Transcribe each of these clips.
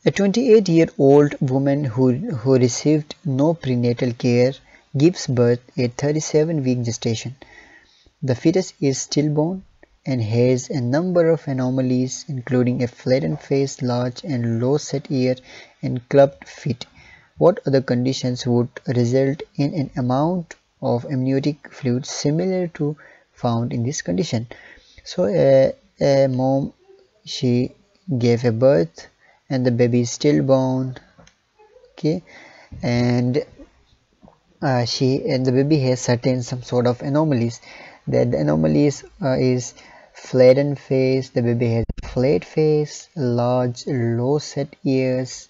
A 28-year-old woman who received no prenatal care gives birth at 37-week gestation. The fetus is stillborn and has a number of anomalies, including a flattened face, large and low-set ear, and clubbed feet. What other conditions would result in an amount of amniotic fluid similar to found in this condition? So a mom, she gave a birth and the baby is stillborn, okay, and the baby has certain some sort of anomalies. That the anomalies is flattened face, the baby has flat face, large low set ears,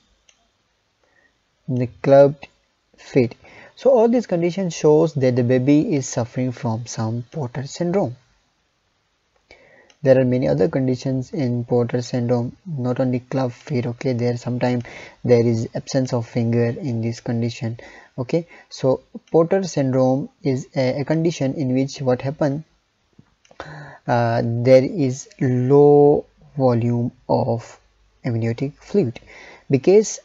the clubbed feet. So all these conditions shows that the baby is suffering from some Porter syndrome. There are many other conditions in Porter syndrome, not only club feet, okay. Sometimes there is absence of finger in this condition, okay. So Porter syndrome is a condition in which what happen, there is low volume of amniotic fluid, because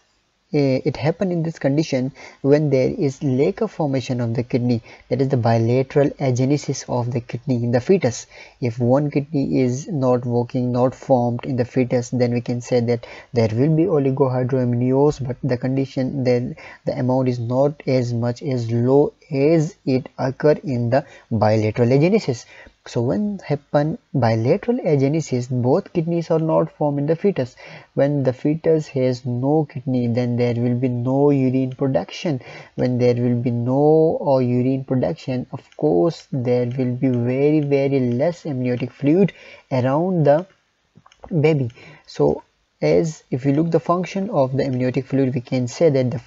it happened in this condition when there is lack of formation of the kidney, that is the bilateral agenesis of the kidney in the fetus. If one kidney is not working, not formed in the fetus, then we can say that there will be oligohydramnios, but the condition, then the amount is not as much as low as it occur in the bilateral agenesis. So when happen bilateral agenesis, both kidneys are not formed in the fetus. When the fetus has no kidney, then there will be no urine production. When there will be no urine production, of course there will be very less amniotic fluid around the baby. So as if we look the function of the amniotic fluid, we can say that the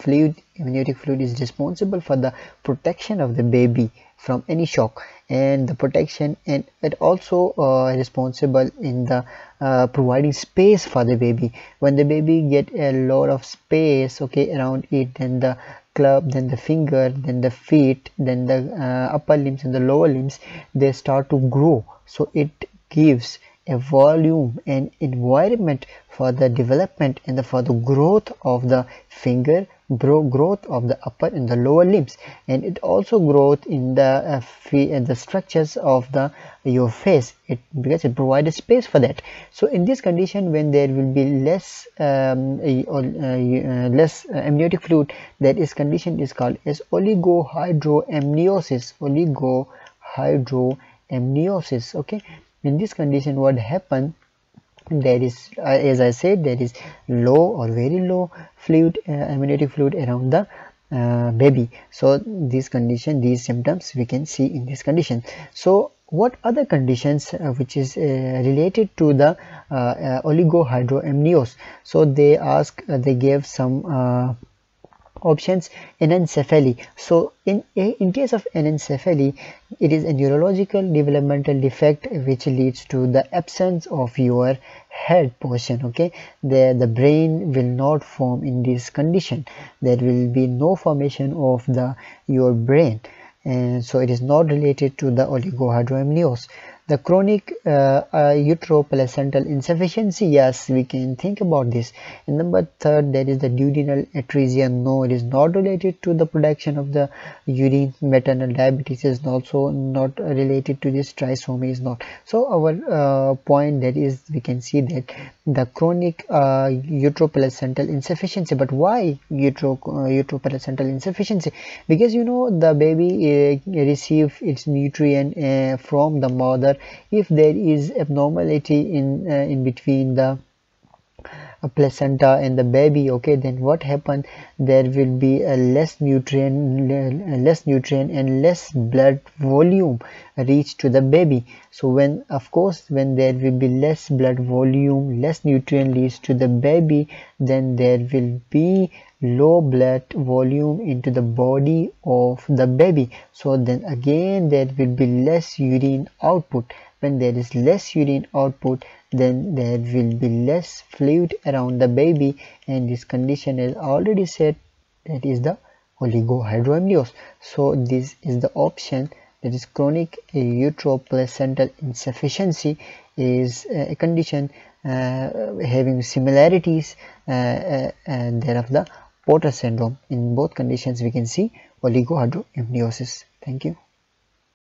amniotic fluid is responsible for the protection of the baby from any shock, and the protection, and it also responsible in the providing space for the baby. When the baby get a lot of space, okay, around it, then the club, then the finger, then the feet, then the upper limbs and the lower limbs, they start to grow. So it gives a volume and environment for the development and for the growth of the finger, growth of the upper and the lower limbs, and it also growth in the structures of your face, because it provides a space for that. So in this condition, when there will be less amniotic fluid, that is condition is called as oligohydramniosis. Okay. In this condition, what happen, there is as I said, there is low or very low fluid, amniotic fluid around the baby. So this condition, these symptoms we can see in this condition. So what other conditions which is related to the oligohydramnios? So they gave some options. Anencephaly. So in case of anencephaly, it is a neurological developmental defect which leads to the absence of your head portion, okay. The brain will not form in this condition. There will be no formation of your brain, and so it is not related to the oligohydramnios. The chronic uteroplacental insufficiency, yes, we can think about this. And number third, there is the duodenal atresia. No, it is not related to the production of the urine. Maternal diabetes is also not related to this. Trisomy is not. So our point, that is, we can see that the chronic uteroplacental insufficiency. But why uteroplacental insufficiency? Because the baby receive its nutrient from the mother. If there is abnormality in between the placenta and the baby, okay, then what happen, there will be a less nutrient and less blood volume reach to the baby. So when there will be less blood volume, less nutrient leads to the baby, then there will be low blood volume into the body of the baby. So then again there will be less urine output. When there is less urine output, then there will be less fluid around the baby, and this condition is already said, that is the oligohydramnios. So this is the option, that is chronic uteroplacental insufficiency is a condition having similarities thereof the Porter syndrome. In both conditions we can see oligohydramniosis. Thank you.